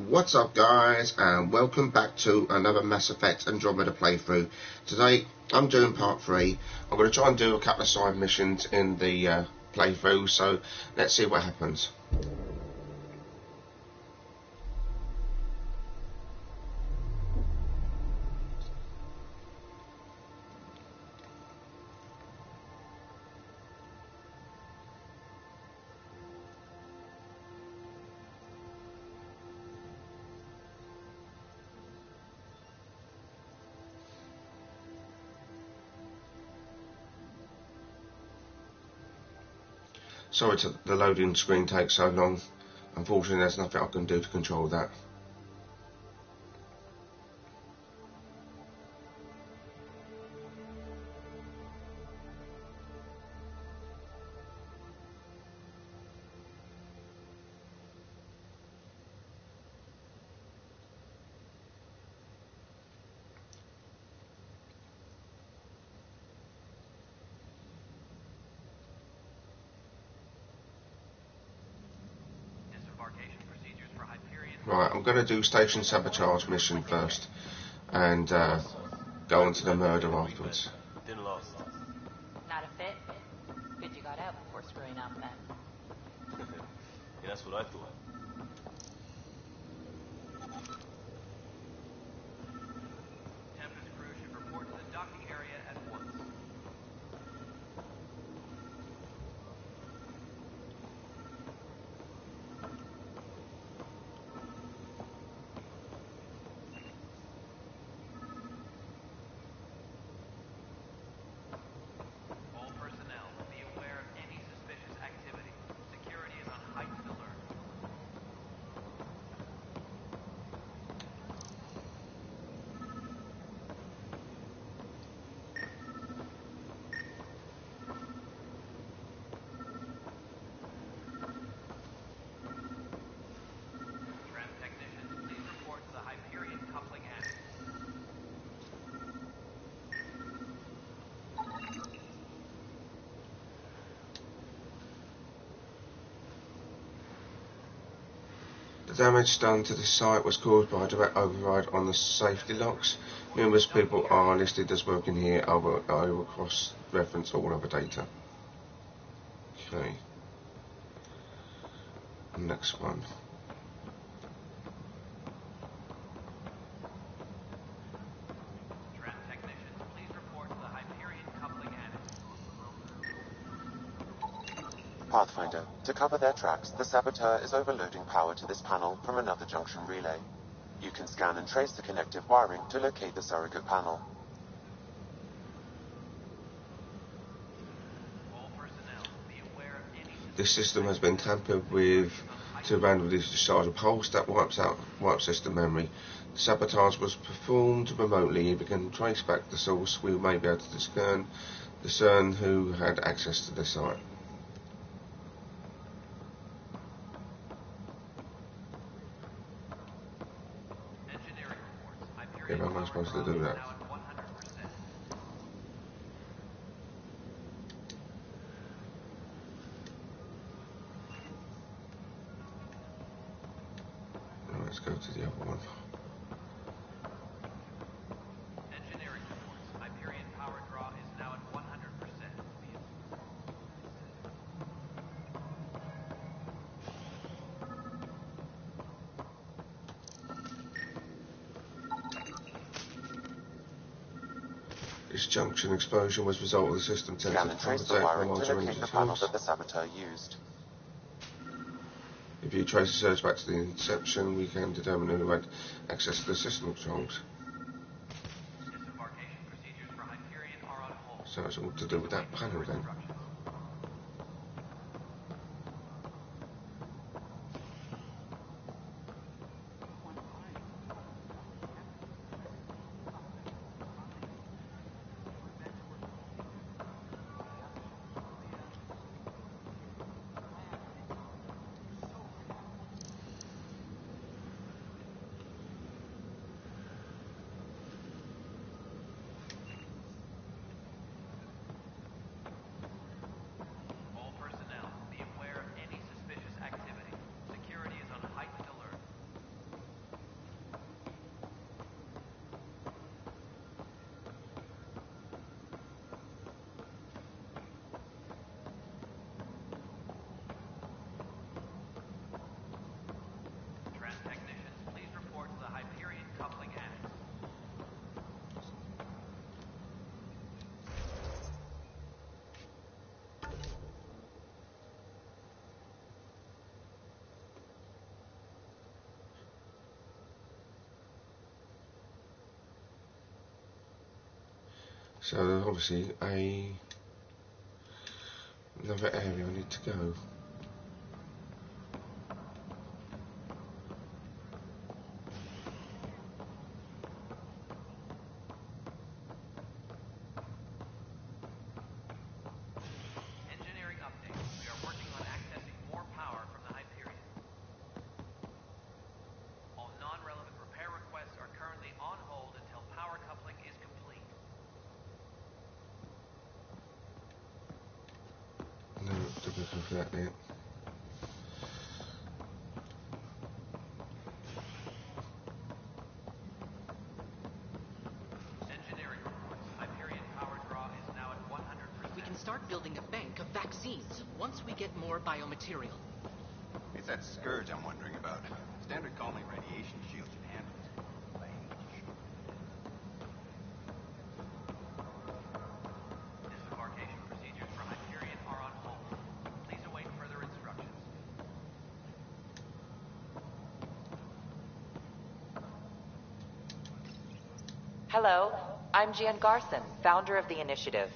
What's up guys, and welcome back to another Mass Effect Andromeda playthrough. Today I'm doing part 3. I'm going to try and do a couple of side missions in the playthrough, so let's see what happens. Sorry the loading screen takes so long. Unfortunately there's nothing I can do to control that. Right, I'm going to do station sabotage mission first, and go on to the murder afterwards. Not a fit? Good you got out before screwing up then. Yeah, that's what I thought. Tempest crew should report to the docking area at once. All personnel, be aware of any suspicious activity. Security is on heightened alert. Tram technicians, please report to the Hyperion coupling annex. The damage done to the site was caused by a direct override on the safety locks. Numerous people are listed as working here. I will cross-reference all other data. Okay. Next one. Tram technicians, please report to the Hyperion coupling annex. Pathfinder, to cover their tracks, the saboteur is overloading power to this panel from another junction relay. You can scan and trace the connective wiring to locate the surrogate panel. All personnel, be aware of any This system has been tampered with to randomly discharge a pulse that wipes system memory. The sabotage was performed remotely. If we can trace back the source, we may be able to discern who had access to the site. engineering reports. Yeah, Hyperion how am I power supposed to draw do is that? now at 100%. Let's go to the other one. Engineering reports. Hyperion power draw is now at 100%. This junction explosion was the result of the system Scan testing and trace the power wiring from to larger locate engine the panel source. that the saboteur used. If you trace the surge back to the inception, we can determine who had access to the system controls. Disembarkation procedures for Hyperion are on hold. So it's all to do with that panel then. Instructions. So there's obviously another area I need to go. Engineering update. We are working on accessing more power from the Hyperion. All non-relevant repair requests are currently on hold until power coupling is complete. No, don't go for that yet. Engineering reports. Hyperion power draw is now at 100%. We can start building a bank of vaccines once we get more biomaterial. It's that scourge I'm wondering about. Standard calming radiation shields can handle it. Disembarkation procedures for Hyperion are on hold. Please await further instructions. Hello, I'm Gian Garson, founder of the initiative.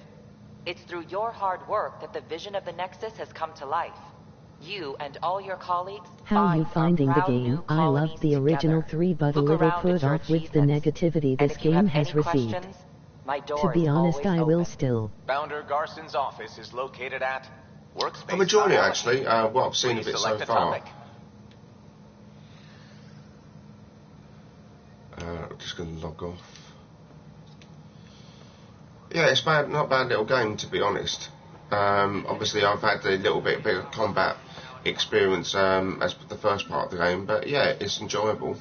It's through your hard work that the vision of the Nexus has come to life. You and all your colleagues How you finding the game? I love the original 3 but a little put off with the negativity this game has received. To be honest, I will still. Founder Garson's office is located at Workspace. I'm enjoying it actually, what I've seen of it so far. I'm just going to log off. Yeah, it's not a bad little game to be honest. Obviously I've had a little bit of combat experience as the first part of the game, but yeah, it's enjoyable.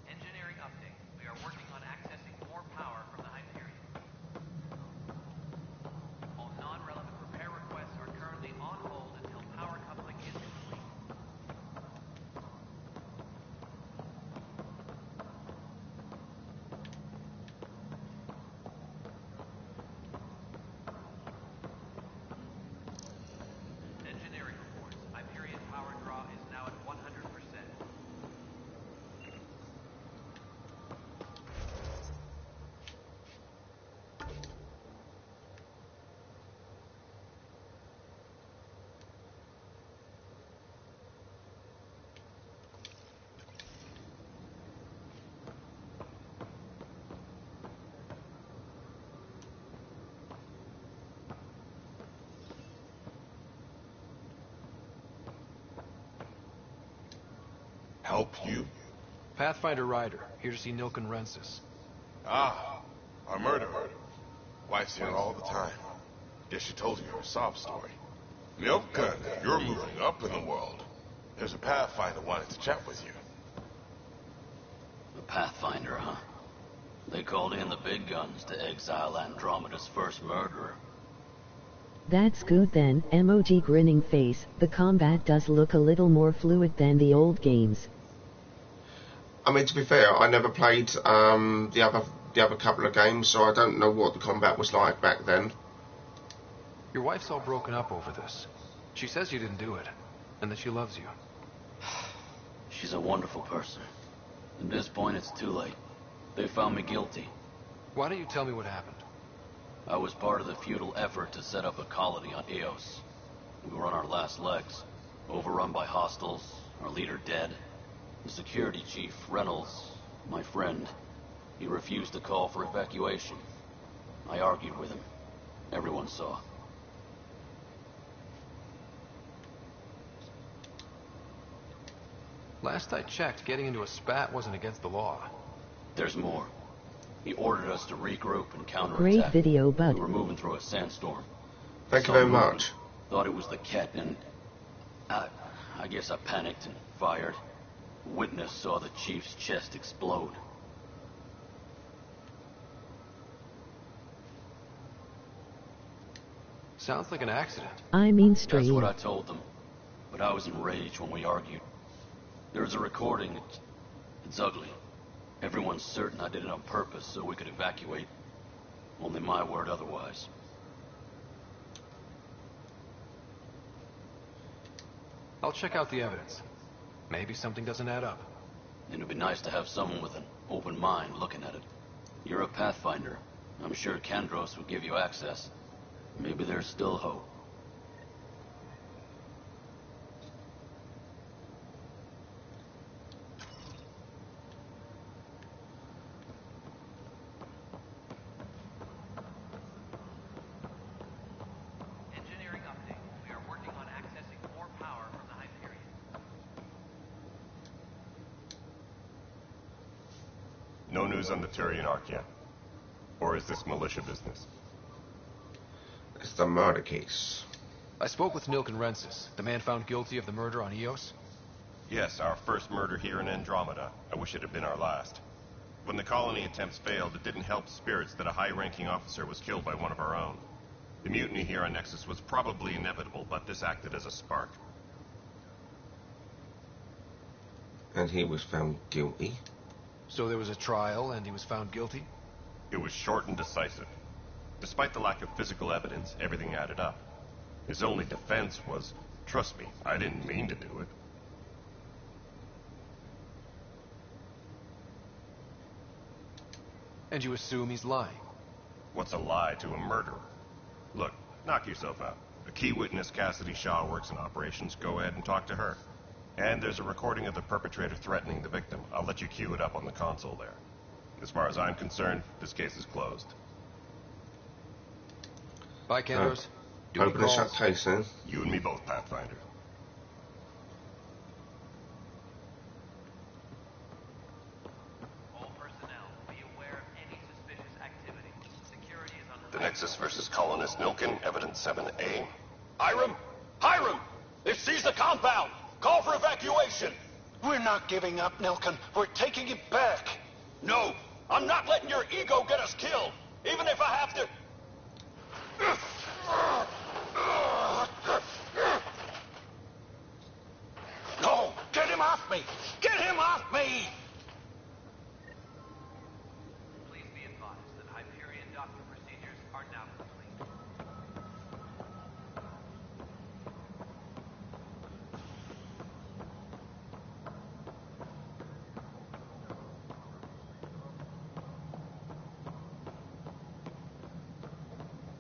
Engineering update. We are working on accessing more power from the Hyperion. All non-relevant repair requests are currently on hold until power coupling is complete. Engineering reports. Hyperion power draw is now at 100%. Help you? Pathfinder Ryder, here to see Nilken Rensis. Ah, our murderer. Wife's here all the time. Guess she told you her sob story. Nilken, you're moving up in the world. There's a Pathfinder wanted to chat with you. The Pathfinder, huh? They called in the big guns to exile Andromeda's first murderer. That's good then, emoji grinning face. The combat does look a little more fluid than the old games. I mean, to be fair, I never played the other couple of games, so I don't know what the combat was like back then. Your wife's all broken up over this. She says you didn't do it, and that she loves you. She's a wonderful person. At this point, it's too late. They found me guilty. Why don't you tell me what happened? I was part of the futile effort to set up a colony on Eos. We were on our last legs, overrun by hostiles, our leader dead. The security chief, Reynolds, my friend, he refused to call for evacuation. I argued with him. Everyone saw. Last I checked, getting into a spat wasn't against the law. There's more. He ordered us to regroup and counterattack. Great video, bud. We were moving through a sandstorm. Thank you very much. Thought it was the Ket, and I I guess I panicked and fired. Witness saw the chief's chest explode. Sounds like an accident. I mean straight. That's what I told them. But I was enraged when we argued. There's a recording. It's ugly. Everyone's certain I did it on purpose so we could evacuate. Only my word otherwise. I'll check out the evidence. Maybe something doesn't add up. It'd be nice to have someone with an open mind looking at it. You're a Pathfinder. I'm sure Kandros would give you access. Maybe there's still hope. Engineering update. We are working on accessing more power from the Hyperion. No news on the Turian Arc yet? Or is this militia business? It's the murder case. I spoke with Nilk and Rensis, the man found guilty of the murder on Eos. Yes, our first murder here in Andromeda. I wish it had been our last. When the colony attempts failed, it didn't help spirits that a high-ranking officer was killed by one of our own. The mutiny here on Nexus was probably inevitable, but this acted as a spark. And he was found guilty. So there was a trial and he was found guilty? It was short and decisive. Despite the lack of physical evidence, everything added up. His only defense was, trust me, I didn't mean to do it. And you assume he's lying? What's a lie to a murderer? Look, knock yourself out. A key witness, Cassidy Shaw, works in operations. Go ahead and talk to her. And there's a recording of the perpetrator threatening the victim. I'll let you cue it up on the console there. As far as I'm concerned, this case is closed. Bye, Kandros. Open and shut case, then. You and me both, Pathfinder. All personnel, be aware of any suspicious activity. Security is on The Nexus versus Colonist Nilkin, Evidence 7A. Hiram! Hiram! They've seized the compound! Call for evacuation! We're not giving up, Nilkin. We're taking it back. No! I'm not letting your ego get us killed! Even if I have to... No! Get him off me! Get him off me! Please be advised that Hyperion doctor procedures are now complete.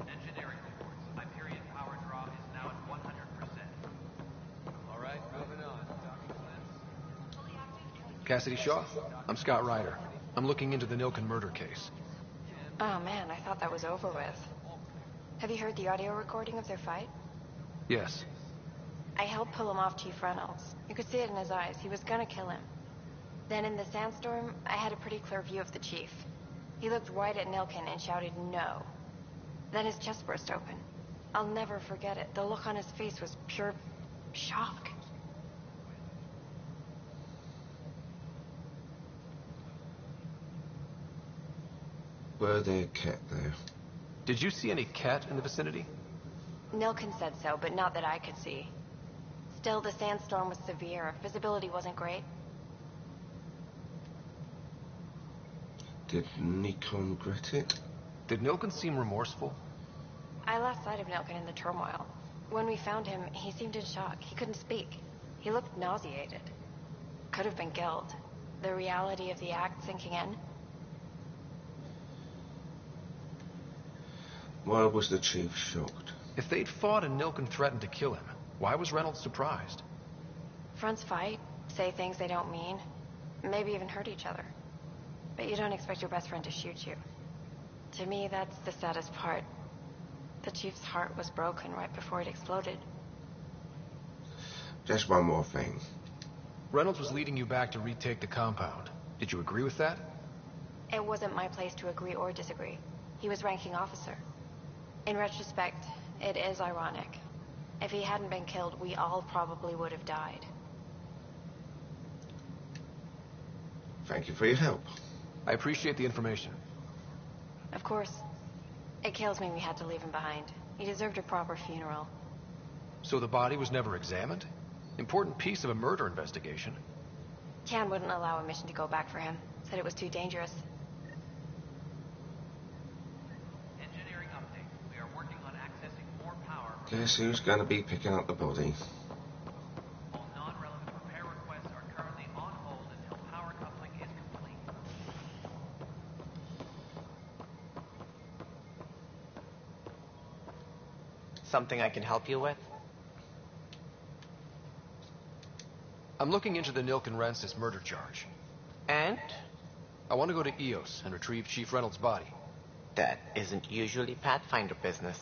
Engineering reports. Hyperion power draw is now at 100%. All right, moving on. Cassidy Shaw? I'm Scott Ryder. I'm looking into the Nilkin murder case. Oh man, I thought that was over with. Have you heard the audio recording of their fight? Yes. I helped pull him off Chief Reynolds. You could see it in his eyes. He was gonna kill him. Then in the sandstorm, I had a pretty clear view of the chief. He looked right at Nilkin and shouted no. Then his chest burst open. I'll never forget it. The look on his face was pure shock. Were there cat there? Did you see any cat in the vicinity? Nilkin said so, but not that I could see. Still, the sandstorm was severe. Visibility wasn't great. Did Nikon regret it? Did Nilkin seem remorseful? I lost sight of Nilkin in the turmoil. When we found him, he seemed in shock. He couldn't speak. He looked nauseated. Could have been guilt. The reality of the act sinking in. Why was the chief shocked? If they'd fought and Nilkin threatened to kill him, why was Reynolds surprised? Fronts fight, say things they don't mean, maybe even hurt each other. But you don't expect your best friend to shoot you. To me, that's the saddest part. The chief's heart was broken right before it exploded. Just one more thing. Reynolds was leading you back to retake the compound. Did you agree with that? It wasn't my place to agree or disagree. He was ranking officer. In retrospect, it is ironic. If he hadn't been killed, we all probably would have died. Thank you for your help. I appreciate the information. Of course. It kills me we had to leave him behind. He deserved a proper funeral. So the body was never examined? Important piece of a murder investigation. Chan wouldn't allow a mission to go back for him. Said it was too dangerous. Engineering update. We are working on accessing more power. Guess who's going to be picking up the body? All non-relevant repair requests are currently on hold until power coupling is complete. Something I can help you with? I'm looking into the Nilken Rensis murder charge. And? I want to go to EOS and retrieve Chief Reynolds' body. That isn't usually Pathfinder business.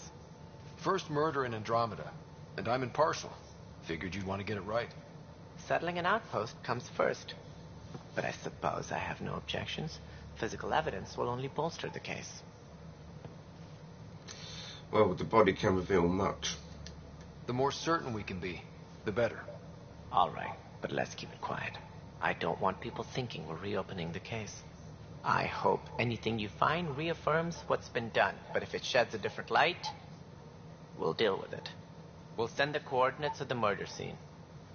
First murder in Andromeda, and I'm impartial. Figured you'd want to get it right. Settling an outpost comes first. But I suppose I have no objections. Physical evidence will only bolster the case. Well, the body can reveal much. The more certain we can be, the better. All right, but let's keep it quiet. I don't want people thinking we're reopening the case. I hope anything you find reaffirms what's been done, but if it sheds a different light, we'll deal with it. We'll send the coordinates of the murder scene.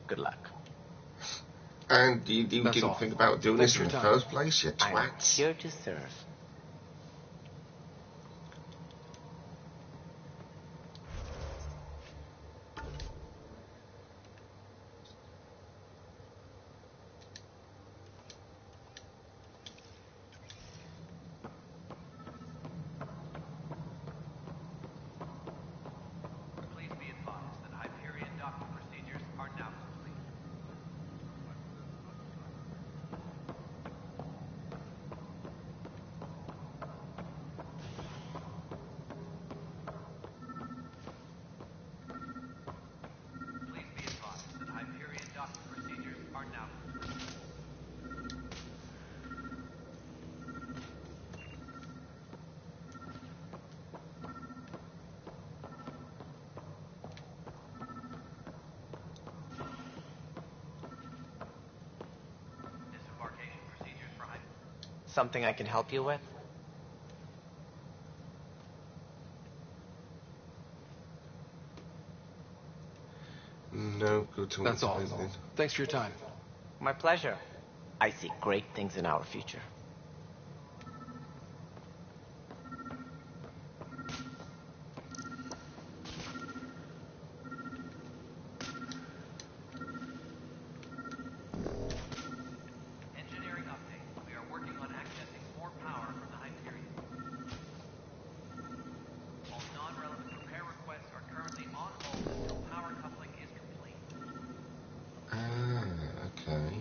Good luck. And you didn't think about doing this in the first place, you twats? I'm here to serve. Please be advised that Hyperion docking procedures are now complete. Please be advised that Hyperion docking procedures are now complete. Disembarkation procedures for Something I can help you with? No good to That's all. Thanks for your time. My pleasure. I see great things in our future. engineering update. We are working on accessing more power from the Hyperion. All non-relevant repair requests are currently on hold until power coupling is complete. Ah, okay.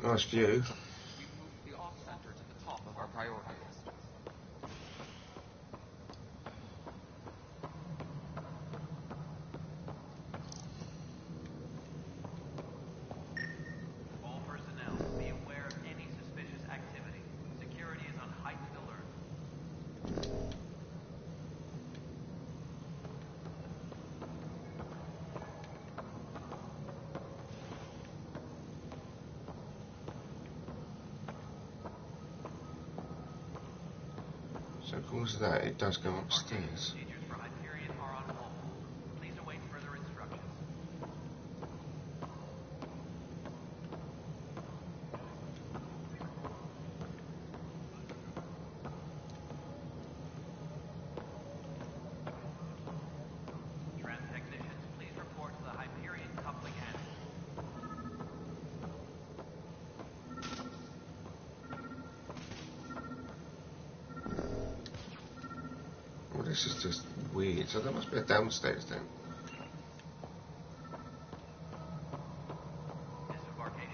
Nice view. We've moved the off-center to the top of our priority list. All personnel, be aware of any suspicious activity. Security is on heightened alert. So because of that, it does go upstairs. Procedures for Hyperion are on hold. Please await further instructions. Trans technicians, please report to the Hyperion coupling annex. Well, this is just weird. So there must be a downstairs then.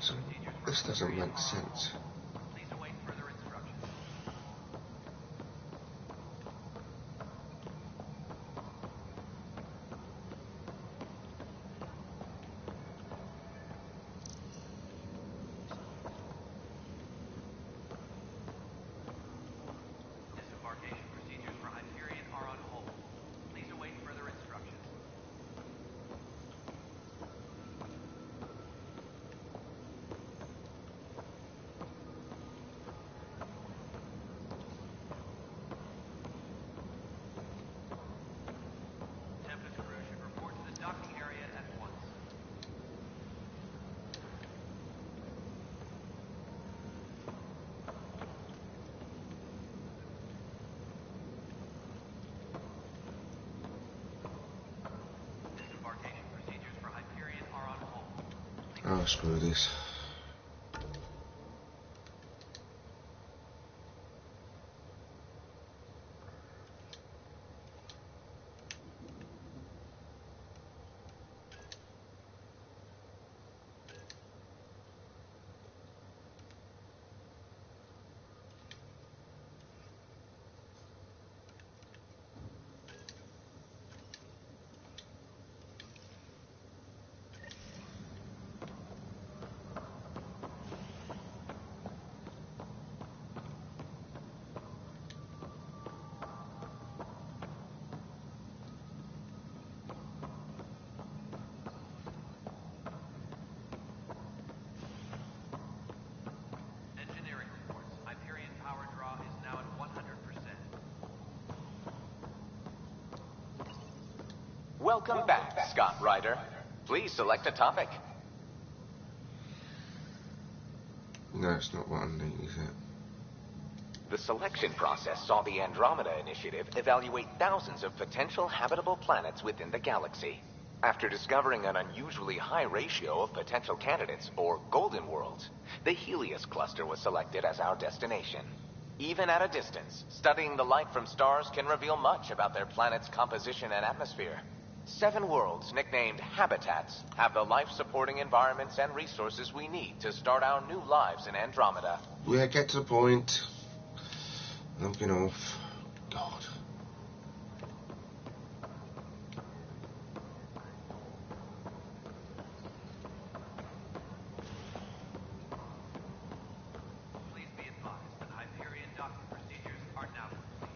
So this doesn't make sense. Please await further instructions. Disembarkation procedures for Hyperion are on hold. Please await further instructions. Tempest crew should report to the docking area at once. Disembarkation procedures for Hyperion are on hold. Oh, screw this. Engineering reports. Hyperion power draw is now at 100%. Welcome back, Scott Ryder. Please select a topic. No, it's not what I need, is it? The selection process saw the Andromeda Initiative evaluate thousands of potential habitable planets within the galaxy. After discovering an unusually high ratio of potential candidates, or golden worlds, the Helios cluster was selected as our destination. Even at a distance, studying the light from stars can reveal much about their planet's composition and atmosphere. 7 worlds, nicknamed habitats, have the life-supporting environments and resources we need to start our new lives in Andromeda. Yeah, get to the point. Looking off. God. Please be advised that Hyperion docking procedures are now complete.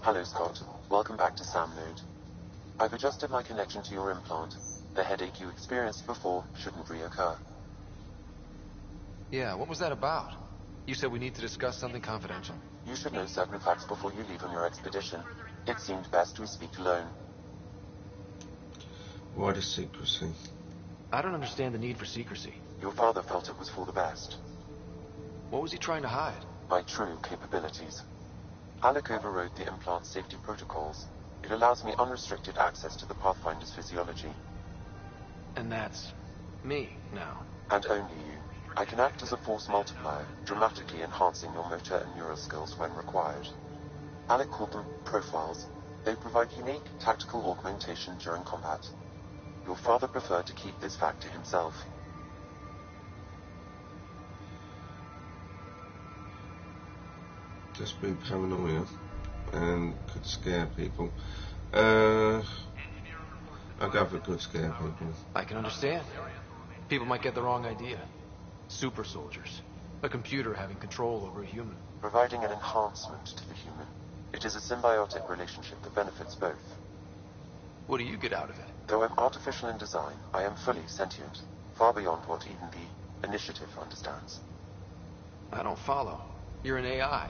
Hello, Scott. Welcome back to Sam Node. I've adjusted my connection to your implant. The headache you experienced before shouldn't reoccur. Yeah, what was that about? You said we need to discuss something confidential. You should know certain facts before you leave on your expedition. It seemed best we speak alone. Why the secrecy? I don't understand the need for secrecy. Your father felt it was for the best. What was he trying to hide? My true capabilities. Alec overrode the implant's safety protocols. It allows me unrestricted access to the Pathfinder's physiology. And that's me now. And only you. I can act as a force multiplier, dramatically enhancing your motor and neural skills when required. Alec called them profiles. They provide unique tactical augmentation during combat. Your father preferred to keep this fact to himself. Just be paranoia and could scare people. I go for could scare people. I can understand. People might get the wrong idea. Super soldiers. A computer having control over a human. Providing an enhancement to the human. It is a symbiotic relationship that benefits both. What do you get out of it? Though I'm artificial in design, I am fully sentient. Far beyond what even the Initiative understands. I don't follow. You're an AI.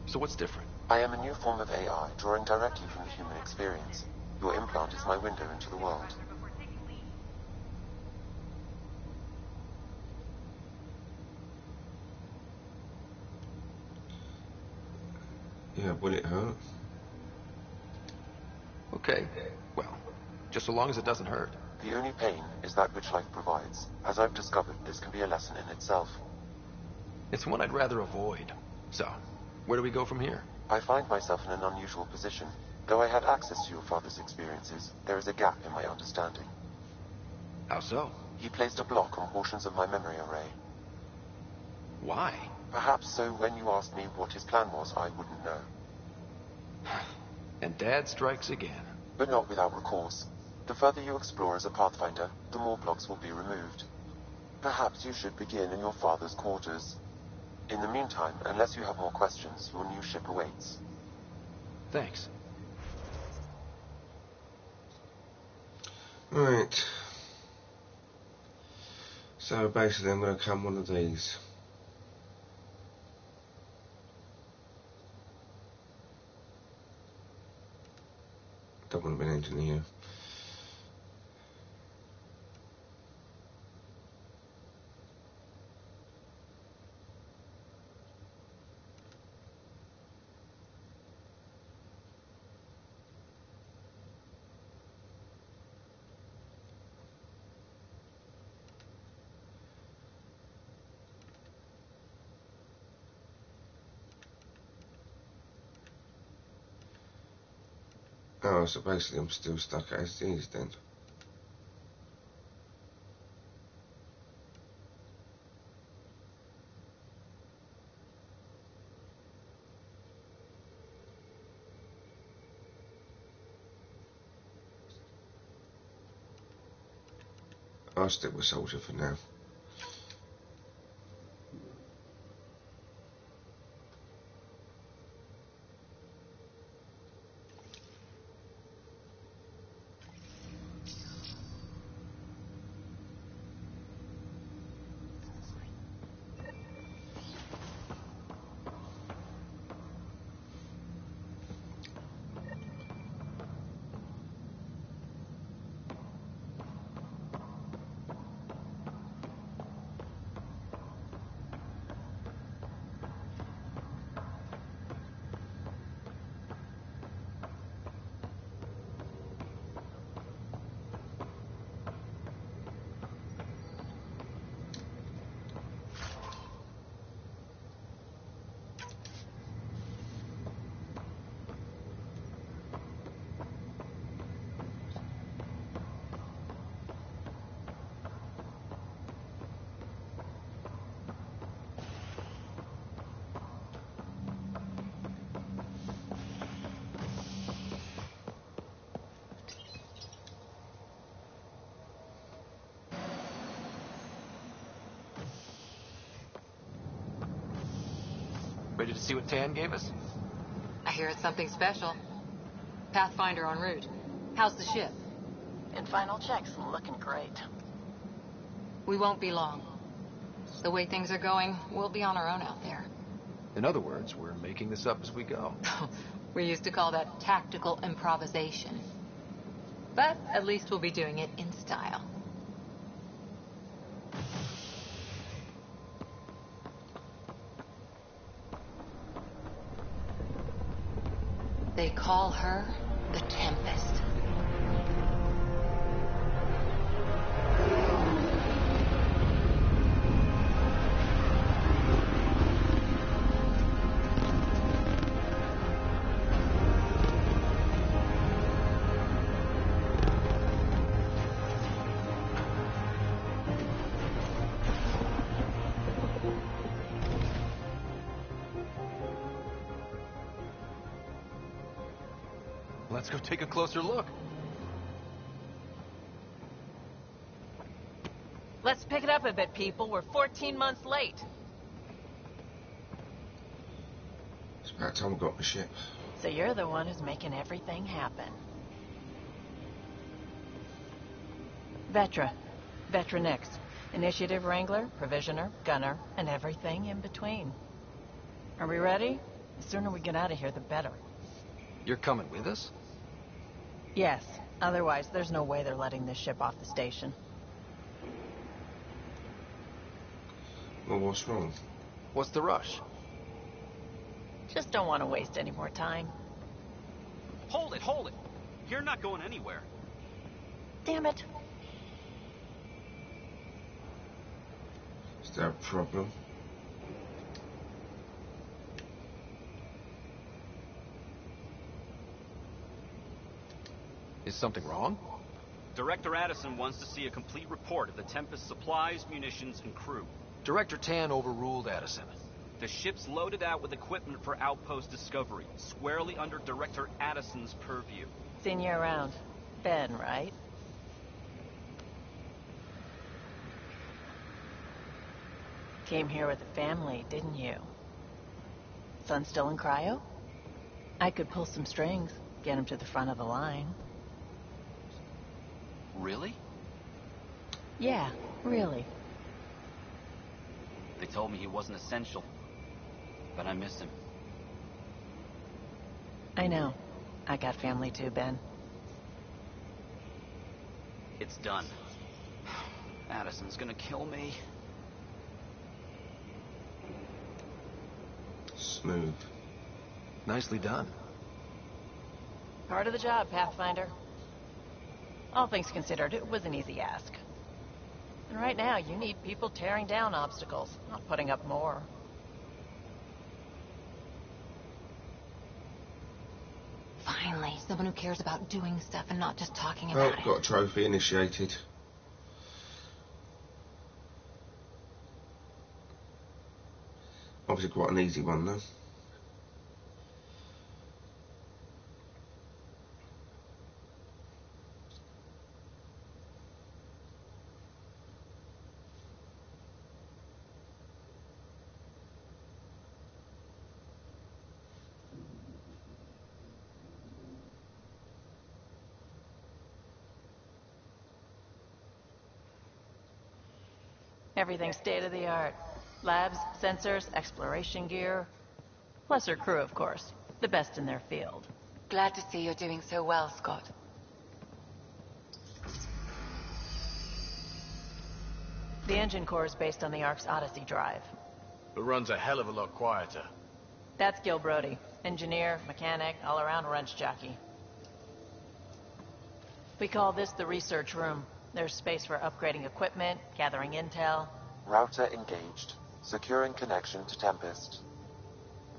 So what's different? I am a new form of AI, drawing directly from the human experience. Your implant is my window into the world. Yeah, will it hurt? Okay. Well, just so long as it doesn't hurt. The only pain is that which life provides. As I've discovered, this can be a lesson in itself. It's one I'd rather avoid. So, where do we go from here? I find myself in an unusual position. Though I had access to your father's experiences, there is a gap in my understanding. How so? He placed a block on portions of my memory array. Why? Perhaps so when you asked me what his plan was, I wouldn't know. And Dad strikes again. But not without recourse. The further you explore as a Pathfinder, the more blocks will be removed. Perhaps you should begin in your father's quarters. In the meantime, unless you have more questions, your new ship awaits. Thanks. Right. So basically I'm going to come one of these. Don't want to be an engineer. Oh, so basically I'm still stuck as is then. I'll stick with Soldier for now. Ready to see what Tan gave us? I hear it's something special. Pathfinder en route. How's the ship? In final checks, looking great. We won't be long. The way things are going, we'll be on our own out there. In other words, we're making this up as we go. We used to call that tactical improvisation. But at least we'll be doing it in style. They call her the Tempest. Let's go take a closer look. Let's pick it up a bit, people. We're 14 months late. It's about time we got the ship. So you're the one who's making everything happen. Vetra. Vetra Nix. Initiative Wrangler, Provisioner, Gunner, and everything in between. Are we ready? The sooner we get out of here, the better. You're coming with us? Yes. Otherwise, there's no way they're letting this ship off the station. Well, what's wrong? What's the rush? Just don't want to waste any more time. Hold it, hold it. You're not going anywhere. Damn it. Is there a problem? Is something wrong? Director Addison wants to see a complete report of the Tempest's supplies, munitions, and crew. Director Tan overruled Addison. The ship's loaded out with equipment for outpost discovery, squarely under Director Addison's purview. Seen you around. Ben, right? Came here with a family, didn't you? Son still in cryo? I could pull some strings, get him to the front of the line. Really? Yeah, really. They told me he wasn't essential, but I missed him. I know. I got family too, Ben. It's done. Addison's gonna kill me. Smooth. Nicely done. Part of the job, Pathfinder. All things considered, it was an easy ask. And right now, you need people tearing down obstacles, not putting up more. Finally, someone who cares about doing stuff and not just talking Oh, about it. got a trophy initiated. Obviously quite an easy one though. Everything's state-of-the-art. Labs, sensors, exploration gear. Plus her crew, of course. The best in their field. Glad to see you're doing so well, Scott. The engine core is based on the Ark's Odyssey drive. It runs a hell of a lot quieter. That's Gil Brody. Engineer, mechanic, all-around wrench jockey. We call this the research room. There's space for upgrading equipment, gathering intel. Router engaged. Securing connection to Tempest.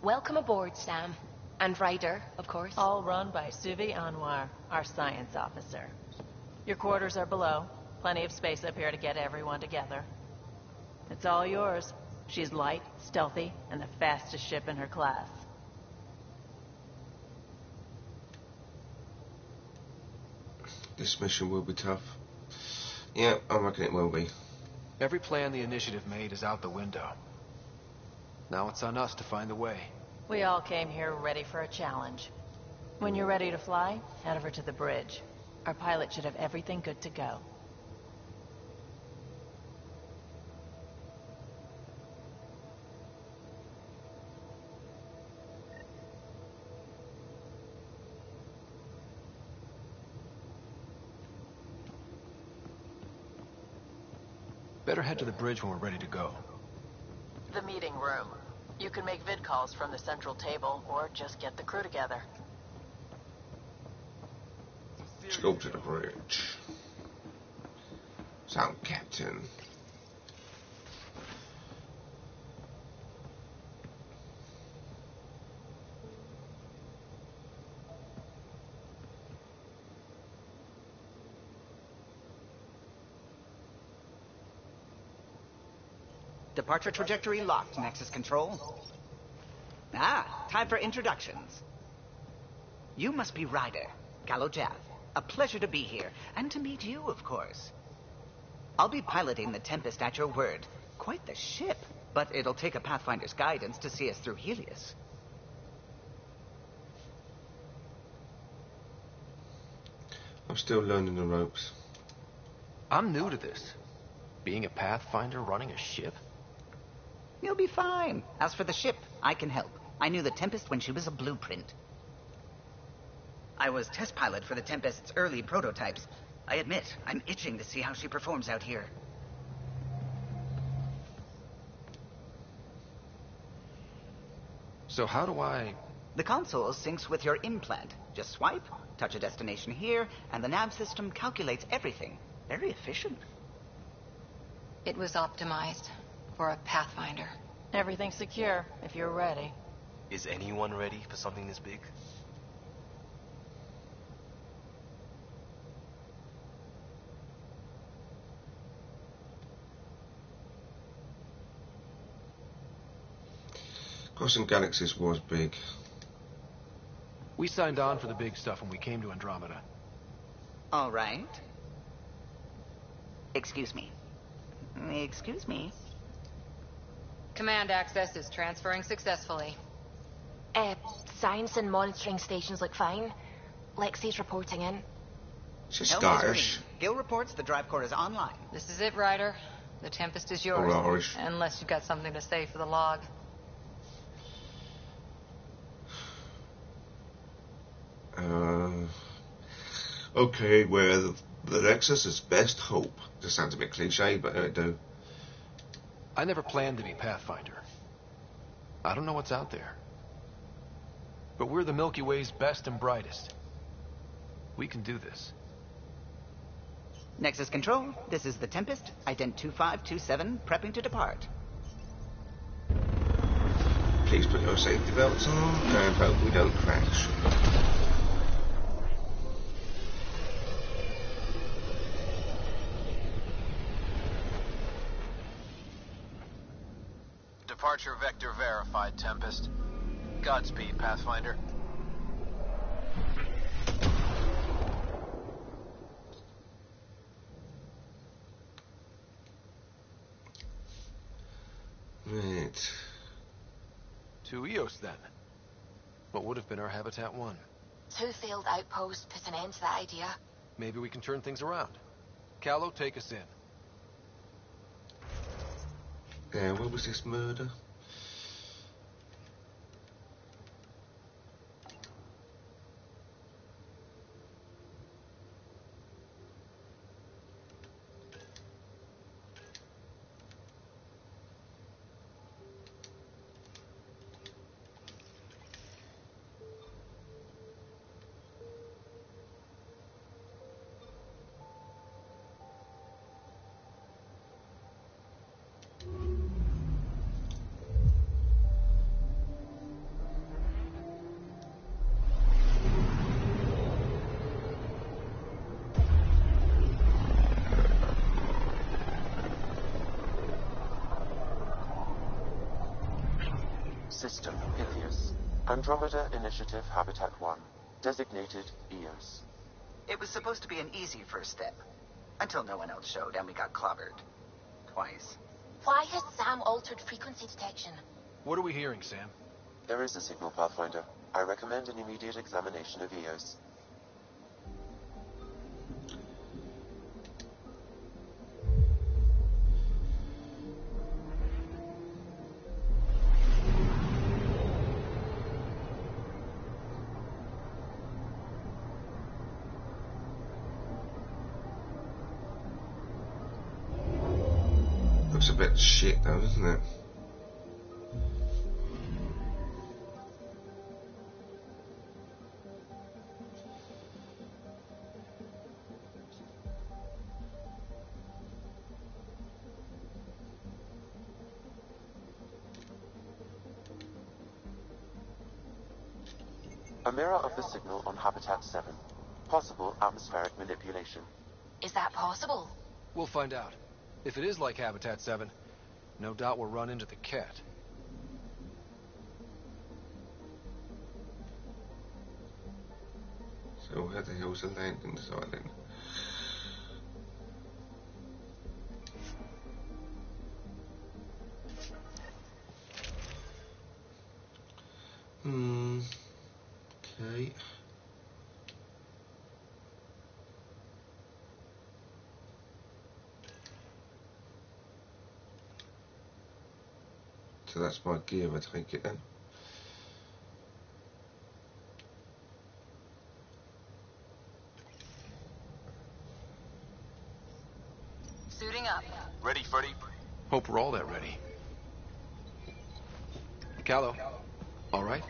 Welcome aboard, Sam. And Ryder, of course. All run by Suvi Anwar, our science officer. Your quarters are below. Plenty of space up here to get everyone together. It's all yours. She's light, stealthy, and the fastest ship in her class. This mission will be tough. Yeah, I reckon it will be. Every plan the Initiative made is out the window. Now it's on us to find the way. We all came here ready for a challenge. When you're ready to fly, head over to the bridge. Our pilot should have everything good to go. Better head to the bridge when we're ready to go. The meeting room. You can make vid calls from the central table, or just get the crew together. Let's go to the bridge. Sound Captain. Departure trajectory locked, Nexus Control. Time for introductions. You must be Ryder, Gallo Jav. A pleasure to be here, and to meet you, of course. I'll be piloting the Tempest at your word. Quite the ship, but it'll take a Pathfinder's guidance to see us through Helios. I'm still learning the ropes. I'm new to this. Being a Pathfinder running a ship? You'll be fine. As for the ship, I can help. I knew the Tempest when she was a blueprint. I was test pilot for the Tempest's early prototypes. I admit, I'm itching to see how she performs out here. So how do I... The console syncs with your implant. Just swipe, touch a destination here, and the nav system calculates everything. Very efficient. It was optimized for a Pathfinder. Everything's secure, if you're ready. Is anyone ready for something this big? Crossing Galaxies was big. We signed on for the big stuff when we came to Andromeda. All right. Excuse me. Excuse me. Command access is transferring successfully. Science and monitoring stations look fine. Lexi's reporting in. She's No Scottish. misery. Gil reports the drive core is online. This is it, Ryder. The Tempest is yours. Or Irish. Unless you've got something to say for the log. Okay, where the Nexus is best hope. This sounds a bit cliche, but I do. I never planned to be Pathfinder. I don't know what's out there. But we're the Milky Way's best and brightest. We can do this. Nexus Control, this is the Tempest, ident 2527, prepping to depart. Please put your safety belts on and hope we don't crash. Departure vector verified, Tempest. Godspeed, Pathfinder. Right. To Eos, then. What would have been our Habitat 1? 2 failed outposts put an end to that idea. Maybe we can turn things around. Callow, take us in. Where was this murder? System Helios. Andromeda Initiative Habitat 1. Designated EOS. It was supposed to be an easy first step. Until no one else showed and we got clobbered. Twice. Why has Sam altered frequency detection? What are we hearing, Sam? There is a signal, Pathfinder. I recommend an immediate examination of EOS. That's a bit shit though, isn't it? A mirror of the signal on Habitat 7. Possible atmospheric manipulation. Is that possible? We'll find out. If it is like Habitat 7, no doubt we'll run into the cat. So where the hell's the landing site then? Okay. So that's my gear, I take it then. Suiting up. Ready, Freddy? Hope we're all that ready. Callow, all right?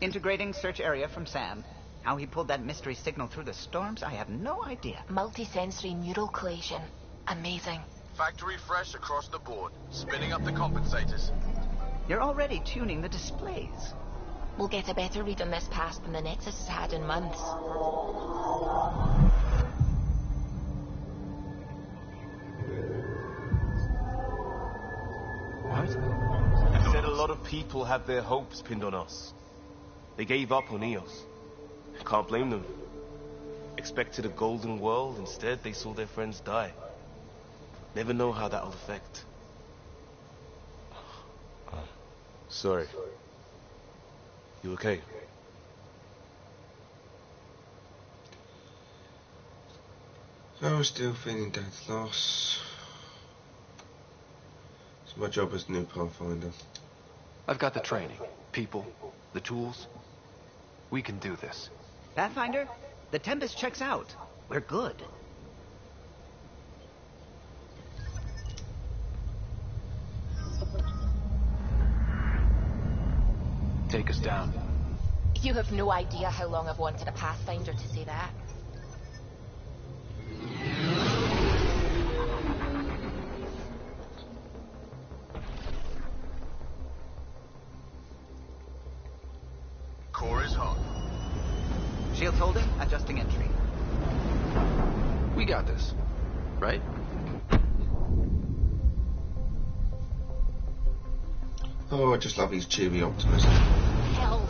Integrating search area from Sam. How he pulled that mystery signal through the storms, I have no idea. Multisensory neural collation. Amazing. Factory fresh across the board. Spinning up the compensators. You're already tuning the displays. We'll get a better read on this pass than the Nexus has had in months. What? He said a lot of people had their hopes pinned on us. They gave up on EOS. Can't blame them. Expected a golden world, instead they saw their friends die. Never know how that'll affect. Sorry. You okay? I'm still feeling Dad's loss. It's my job as new Pathfinder. I've got the training, people, the tools. We can do this. Pathfinder, the Tempest checks out. We're good. Take us down. You have no idea how long I've wanted a Pathfinder to say that. Core is hot. Shields holding, adjusting entry. We got this, right? Oh, I just love his cheery optimism. Hell.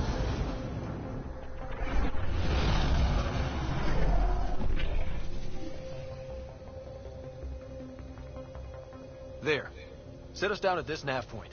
There. Set us down at this nav point.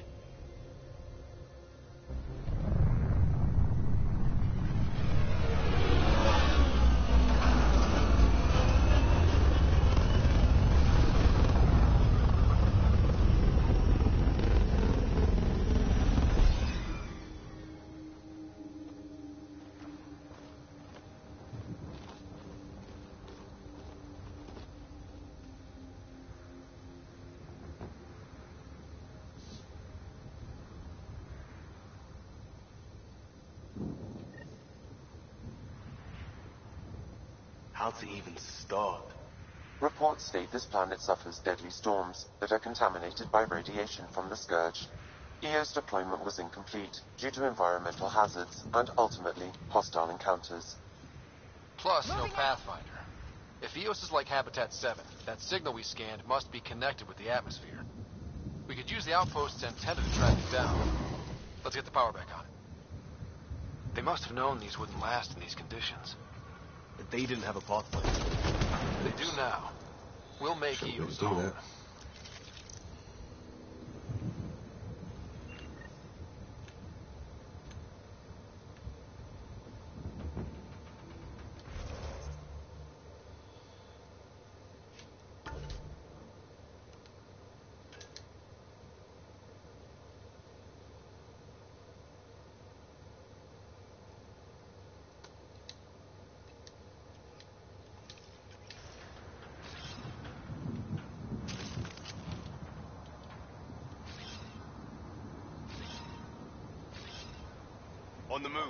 How to even start? Reports state this planet suffers deadly storms that are contaminated by radiation from the Scourge. EO's deployment was incomplete due to environmental hazards and ultimately hostile encounters. Plus, no Pathfinder. If EOS is like Habitat 7, that signal we scanned must be connected with the atmosphere. We could use the outpost's antenna to track it down. Let's get the power back on. They must have known these wouldn't last in these conditions. But they didn't have a Pathfinder. They do now. We'll make EOS do home. that. On the move.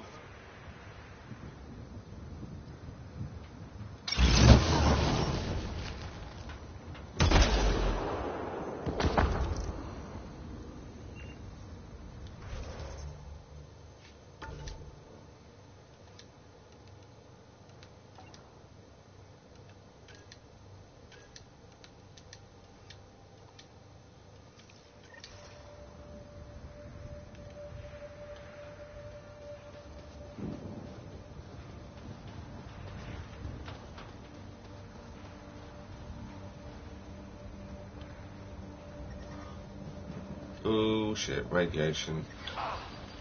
Oh shit, radiation.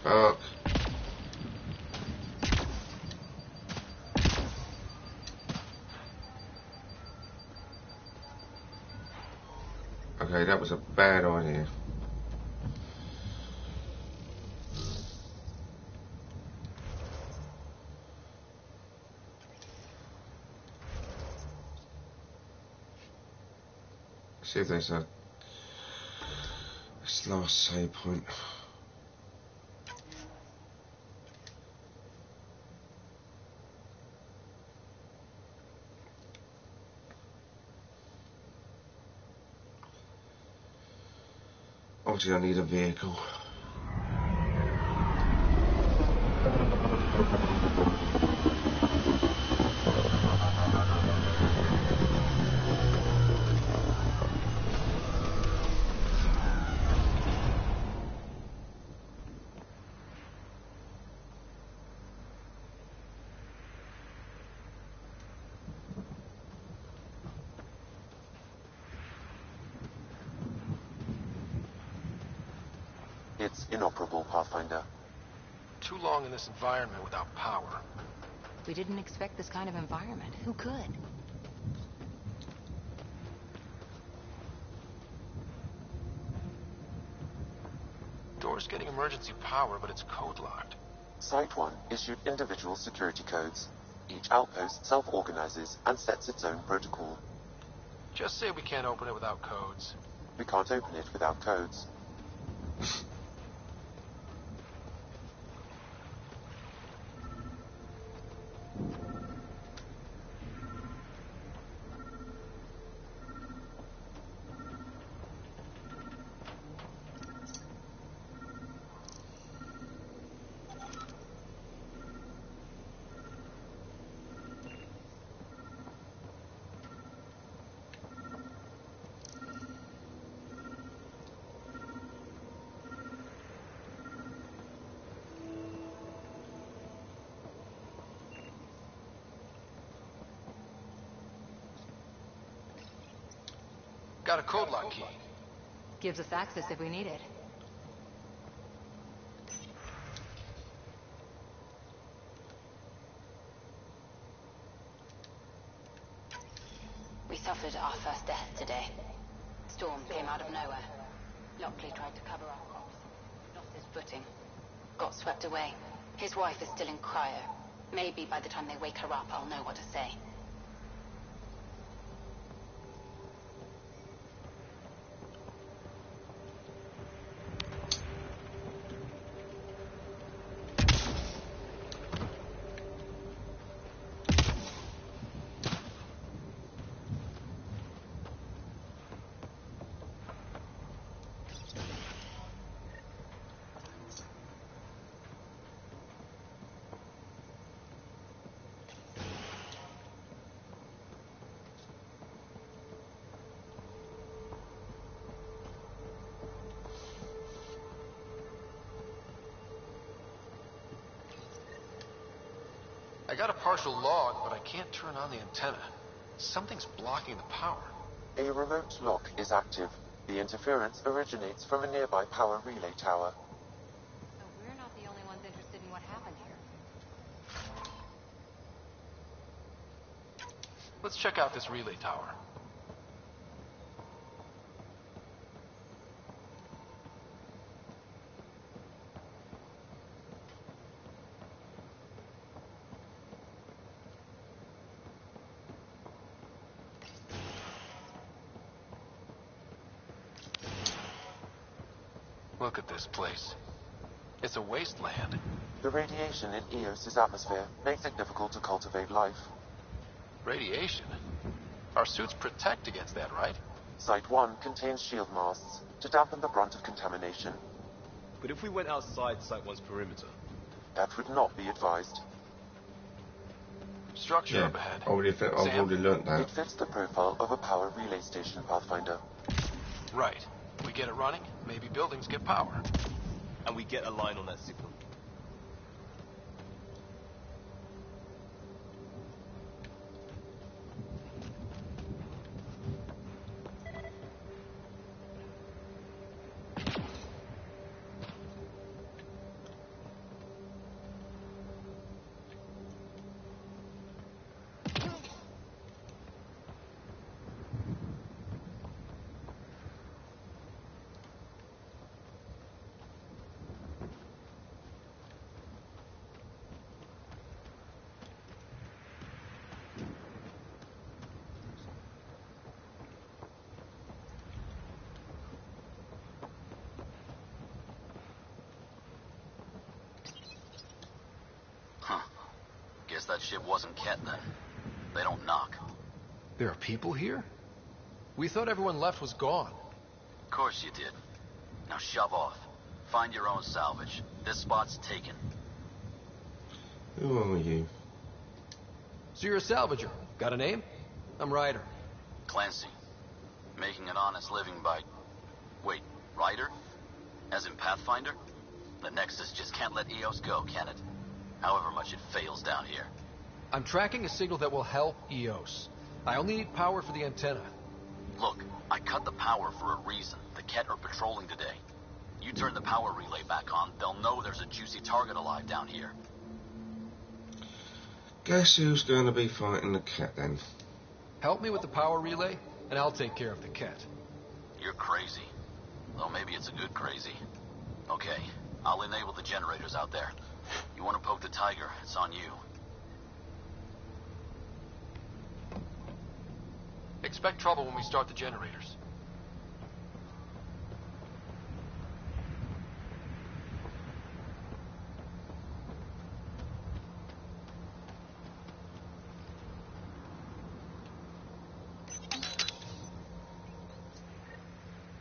Fuck. Okay, that was a bad idea. See if there's a this last save point. Obviously I need a vehicle. It's inoperable, Pathfinder. Too long in this environment without power. We didn't expect this kind of environment. Who could? Door's getting emergency power, but it's code locked. Site 1 issued individual security codes. Each outpost self-organizes and sets its own protocol. Just say we can't open it without codes. We can't open it without codes. Got a code lock key. Gives us access if we need it. We suffered our first death today. Storm came out of nowhere. Lockley tried to cover our corpse. Lost his footing. Got swept away. His wife is still in cryo. Maybe by the time they wake her up, I'll know what to say. I got a partial log, but I can't turn on the antenna. Something's blocking the power. A remote lock is active. The interference originates from a nearby power relay tower. So we're not the only ones interested in what happened here. Let's check out this relay tower. Look at this place. It's a wasteland. The radiation in Eos's atmosphere makes it difficult to cultivate life. Radiation? Our suits protect against that, right? Site 1 contains shield masts to dampen the brunt of contamination. But if we went outside Site 1's perimeter? That would not be advised. Structure up ahead. I've already learnt that. It fits the profile of a power relay station, Pathfinder. Right. We get it running, maybe buildings get power. And we get a line on that signal. Guess that ship wasn't Ket then. They don't knock. There are people here? We thought everyone left was gone. Of course you did. Now shove off. Find your own salvage. This spot's taken. Who are you? So you're a salvager. Got a name? I'm Ryder. Clancy. Making an honest living by... Wait, Ryder? As in Pathfinder? The Nexus just can't let Eos go, can it? However much it fails down here. I'm tracking a signal that will help Eos. I only need power for the antenna. Look, I cut the power for a reason. The Ket are patrolling today. You turn the power relay back on, they'll know there's a juicy target alive down here. Guess who's going to be fighting the Ket then? Help me with the power relay, and I'll take care of the Ket. You're crazy. Though maybe it's a good crazy. Okay, I'll enable the generators out there. You want to poke the tiger, it's on you. Expect trouble when we start the generators.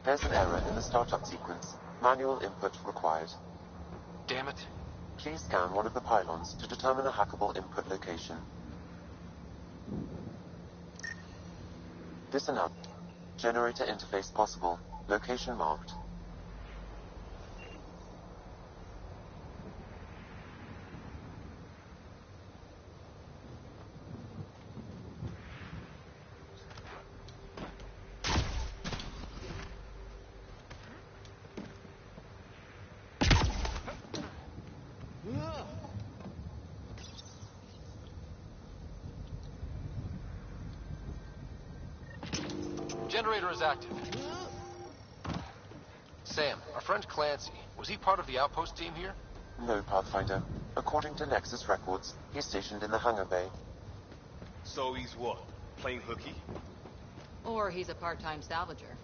There's an error in the startup sequence. Manual input required. Damn it. Please scan one of the pylons to determine a hackable input location. Listen up. Generator interface possible. Location marked. Generator is active. Sam, our friend Clancy, was he part of the outpost team here? No, Pathfinder. According to Nexus records, he's stationed in the hangar bay. So he's what? Playing hooky? Or he's a part-time salvager.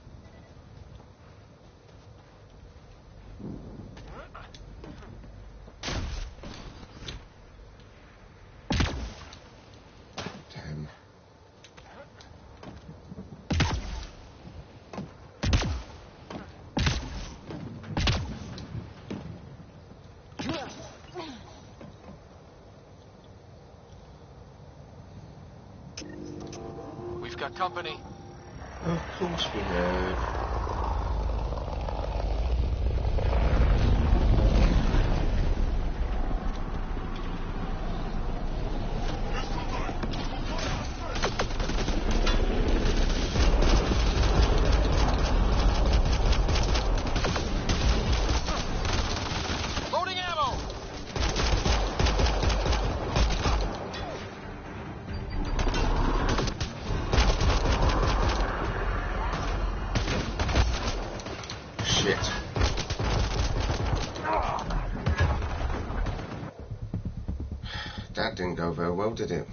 Damn. We've got company. Of course we have. Loading ammo! Shit. That didn't go very well, did it?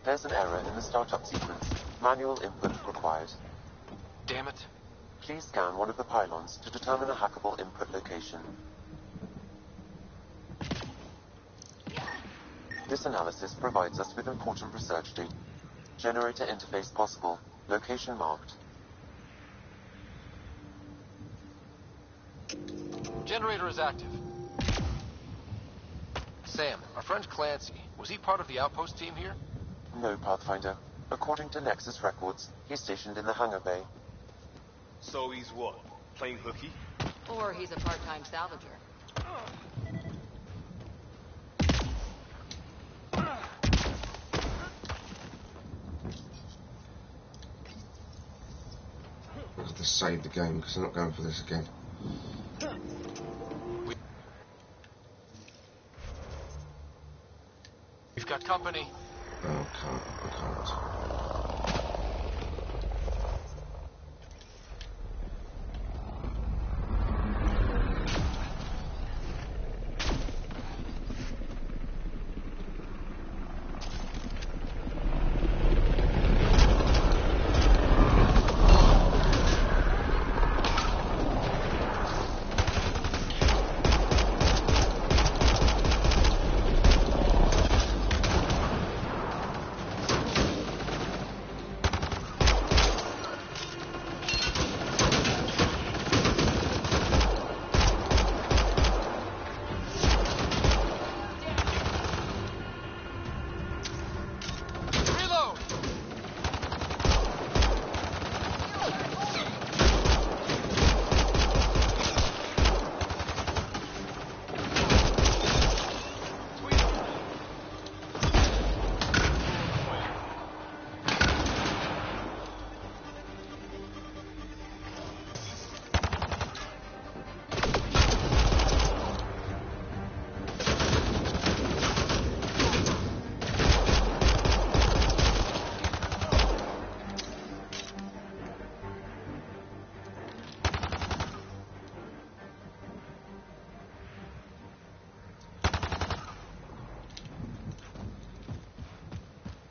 There's an error in the startup sequence. Manual input required. Damn it. Please scan one of the pylons to determine a hackable input location. This analysis provides us with important research data. Generator interface possible. Location marked. Generator is active. Sam, our friend Clancy, was he part of the outpost team here? No, Pathfinder. According to Nexus records, he's stationed in the hangar bay. So he's what? Playing hooky? Or he's a part-time salvager. I have to save the game because I'm not going for this again. We've got company. Oh, I can't.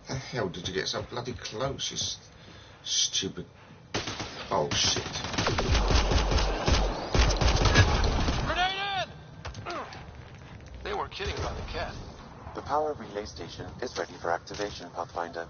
How the hell did you get so bloody close, you stupid... Oh, shit. Grenade in! They weren't kidding about the cat. The power relay station is ready for activation, Pathfinder.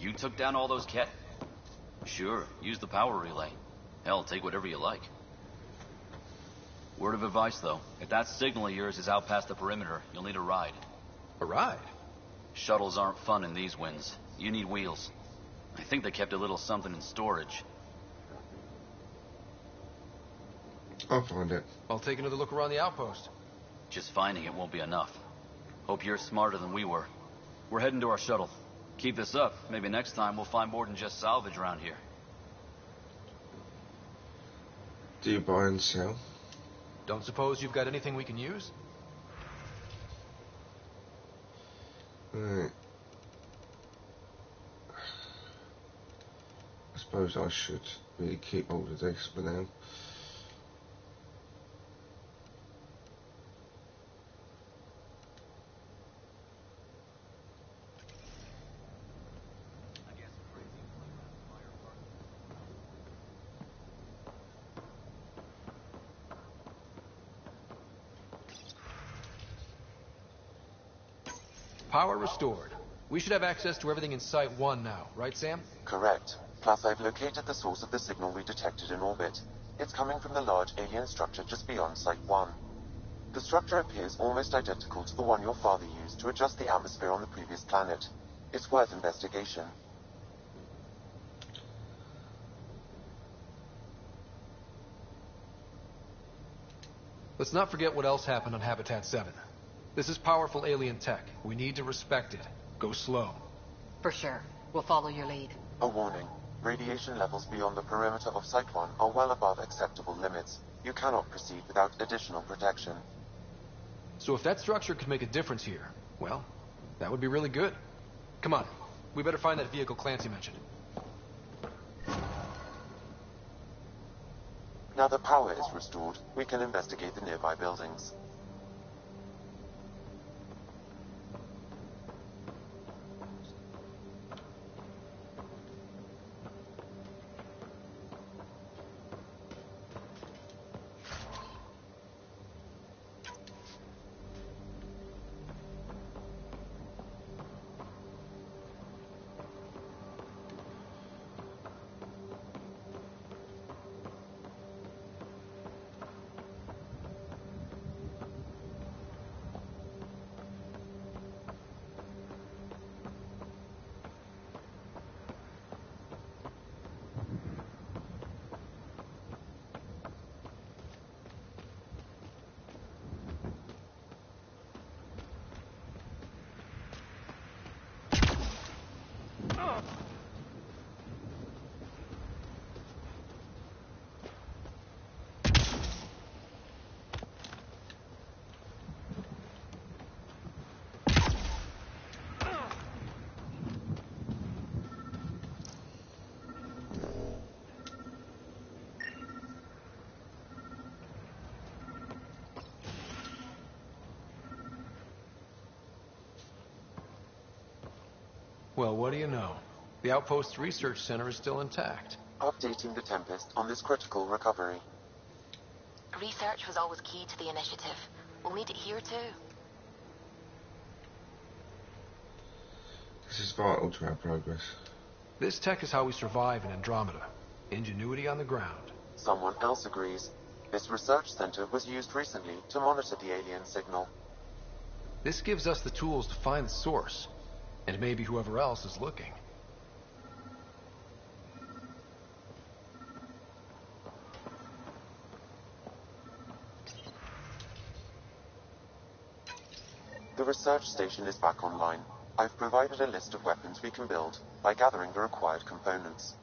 You took down all those cat... Sure, use the power relay. Hell, take whatever you like. Word of advice, though. If that signal of yours is out past the perimeter, you'll need a ride. A ride? Shuttles aren't fun in these winds. You need wheels. I think they kept a little something in storage. I'll find it. I'll take another look around the outpost. Just finding it won't be enough. Hope you're smarter than we were. We're heading to our shuttle. Keep this up. Maybe next time we'll find more than just salvage around here. Do you buy and sell? Don't suppose you've got anything we can use? Right. I suppose I should really keep hold of this for now. Power restored. We should have access to everything in Site 1 now, right, Sam? Correct. Plus, I've located the source of the signal we detected in orbit. It's coming from the large alien structure just beyond Site 1. The structure appears almost identical to the one your father used to adjust the atmosphere on the previous planet. It's worth investigation. Let's not forget what else happened on Habitat 7. This is powerful alien tech. We need to respect it. Go slow. For sure. We'll follow your lead. A warning. Radiation levels beyond the perimeter of Site 1 are well above acceptable limits. You cannot proceed without additional protection. So if that structure could make a difference here, well, that would be really good. Come on. We better find that vehicle Clancy mentioned. Now that power is restored, we can investigate the nearby buildings. Well, what do you know? The Outpost Research Center is still intact. Updating the Tempest on this critical recovery. Research was always key to the initiative. We'll need it here too. This is vital to our progress. This tech is how we survive in Andromeda. Ingenuity on the ground. Someone else agrees. This research center was used recently to monitor the alien signal. This gives us the tools to find the source. And maybe whoever else is looking. The research station is back online. I've provided a list of weapons we can build by gathering the required components.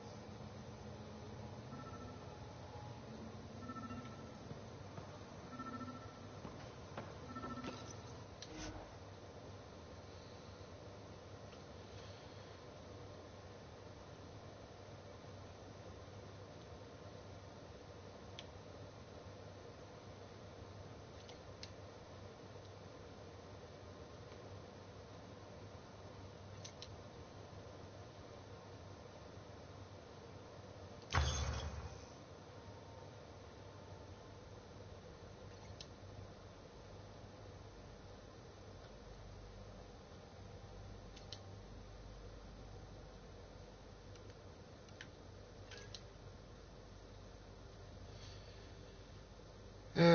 Let's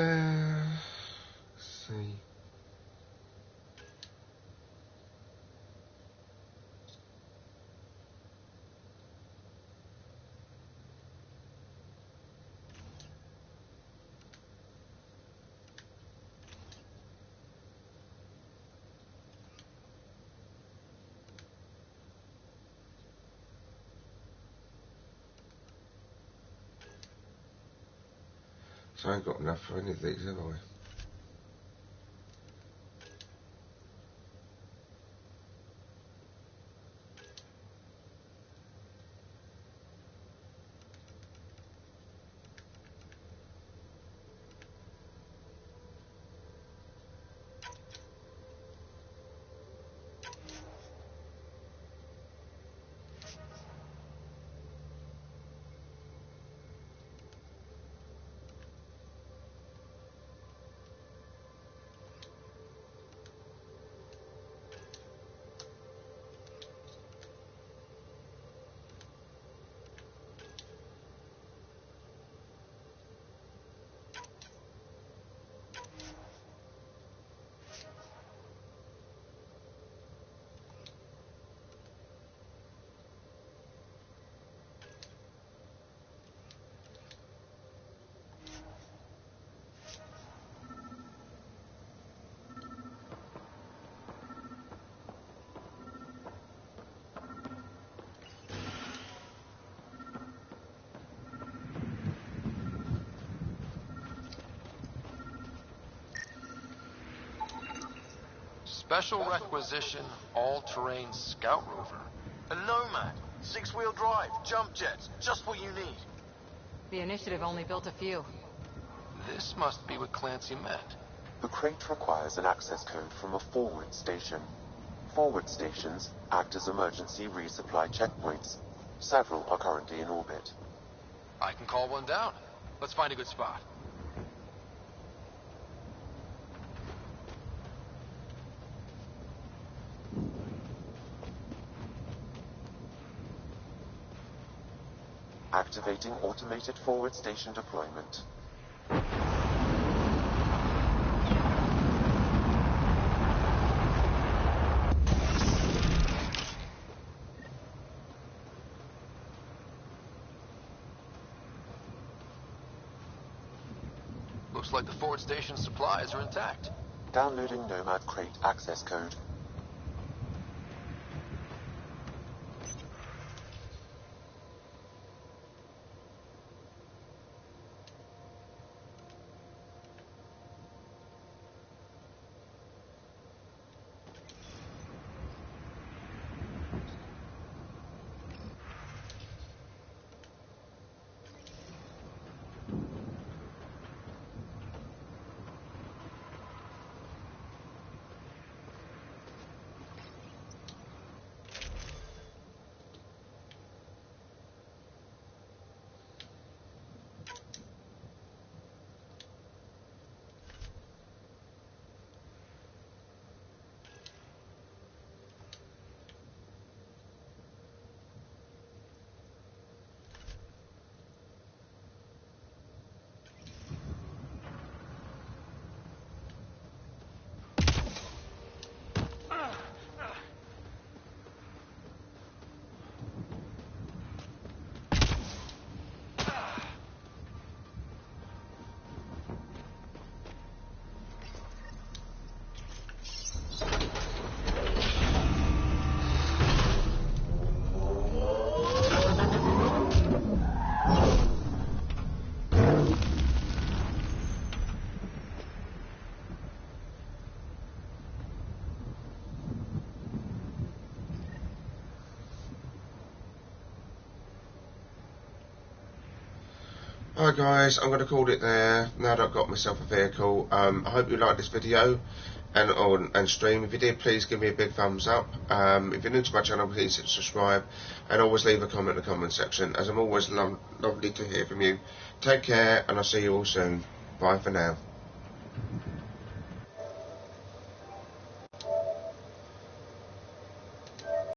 see. So I ain't got enough for any of these, have I? Special requisition, all-terrain scout rover. A Nomad. 6-wheel drive, jump jets, just what you need. The Initiative only built a few. This must be what Clancy meant. The crate requires an access code from a forward station. Forward stations act as emergency resupply checkpoints. Several are currently in orbit. I can call one down. Let's find a good spot. Activating automated forward station deployment. Looks like the forward station supplies are intact. Downloading Nomad crate access code. Hi guys, I'm going to call it there now that I've got myself a vehicle. I hope you liked this video and stream. If you did, please give me a big thumbs up. If you're new to my channel, please hit subscribe and always leave a comment in the comment section, as I'm always lovely to hear from you. Take care and I'll see you all soon. Bye for now.